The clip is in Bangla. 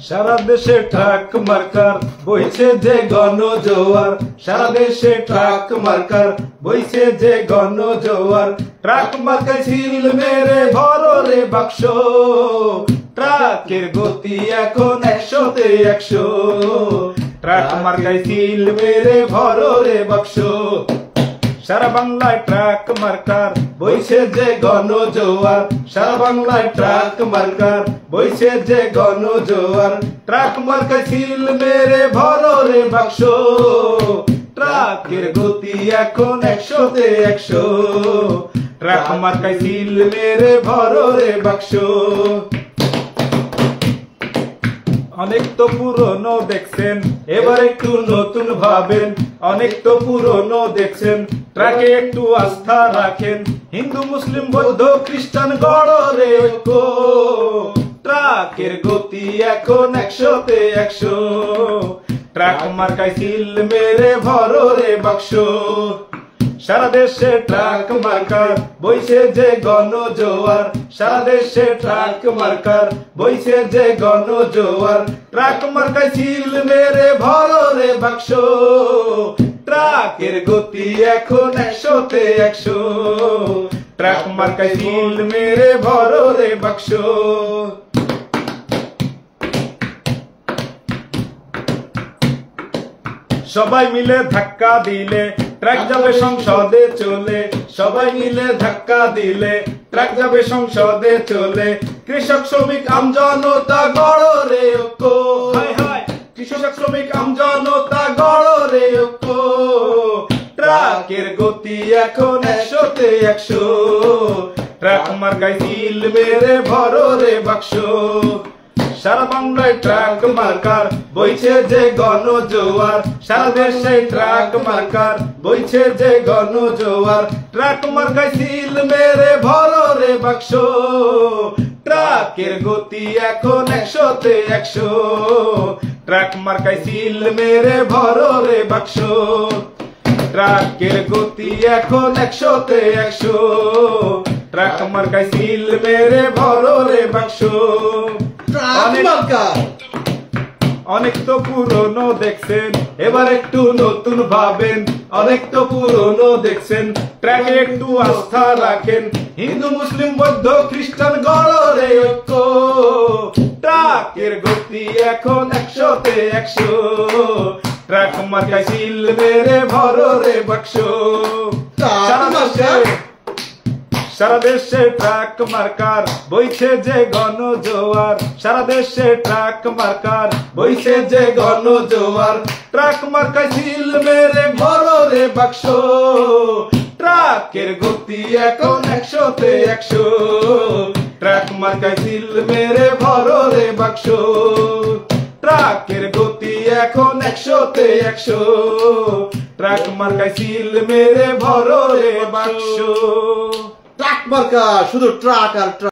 সারা দেশে ট্রাক মার্কার বইছে যে গণ জোয়ার, সারা দেশে ট্রাক মার্কার বইছে যে গণ জোয়ার। ট্রাক মার্কায় সিল মেরে ভরো রে বাক্স, ট্রাকের গতি এখন 100তে 100। ট্রাক মার্কায় সিল মেরে ভরো রে বাক্স। সারা বাংলায় ট্রাক মার্কার বইছে যে গণ জোয়ার, সারা বাংলায় ট্রাক মার্কার বইছে যে গণ জোয়ার। ট্রাক মার্কায় সিল মেরে ভরো রে বাক্স, ট্রাকের গতি এখন 100তে 100। ট্রাক মার্কায় সিল মেরে ভরো রে বাক্স। অনেক তো পুরনো দেখছেন, এবার একটু নতুন ভাবেন। অনেক তো পুরনো দেখছেন, ট্রাকে একটু আস্থা রাখেন। হিন্দু মুসলিম বৌদ্ধ খ্রিস্টান গড় রে ঐক্য, ট্রাকের গতি এখন 100তে 100। ট্রাক মার্কায় সিল মেরে ভরো রে বাক্স। সারা দেশে ট্রাক মার্কার বইছে যে গণ জোয়ার, সারা দেশে ট্রাক মার্কার বইছে যে গণ জোয়ার। ট্রাক মার্কায় সিল মেরে ভরো রে বাক্স, ট্রাকের গতি এখন 100তে 100। ট্রাক মার্কায় সিল মেরে ভরো রে বাক্স। সবাই মিলে ধাক্কা দিলে ট্রাক যাবে সংসদে চলে, সবাই মিলে ধাক্কা দিলে ট্রাক যাবে সংসদে চলে। কৃষক শ্রমিক আমজনতা গড় রে ঐক্য, হায় হায় কৃষক শ্রমিক আমজনতা গড় রে ঐক্য। ট্রাকের গতি এখন 100তে 100। ট্রাক মার্কায় সিল মেরে ভরো রে বাক্স। সারা বাংলায় ট্রাক মার্কার বইছে যে গণ জোয়ার, সারা দেশে ট্রাক মার্কার বইছে যে গণ জোয়ার। ট্রাক মার্কায় সিল মেরে ভরো রে বাক্স, ট্রাকের গতি এখন 100তে 100। ট্রাক মার্কায় সিল মেরে ভরো রে বাক্স। ট্রাকের গতি এখন 100তে 100। ট্রাক মার্কায় সিল মেরে ভরো রে বাক্স। অনেক তো পুরনো দেখছেন, এবার একটু নতুন ভাবেন। অনেক তো পুরনো দেখছেন, ট্রাকে একটু আস্থা রাখেন। হিন্দু মুসলিম বৌদ্ধ খ্রিস্টান গড় রে ঐক্য, ট্রাকের গতি এখন 100তে 100। ট্রাক মার্কায় সিল মেরে ভরো রে বাক্স। সারা দেশে ট্রাক মার্কার বইছে যে গণ জোয়ার, সারা দেশে ট্রাক মার্কার বইছে যে গণ জোয়ার। ট্রাক মার্কায় সিল মেরে ভরো রে বাক্স, ট্রাকের গতি এখন 100তে 100। ট্রাক মার্কায় সিল মেরে ভরো রে বাক্স, ট্রাকের গতি এখন 100তে 100। ট্রাক মার্কায় সিল মেরে ভরো রে বাক্স। ট্রাক মার্কা শুধু ট্রাক আর ট্রাক।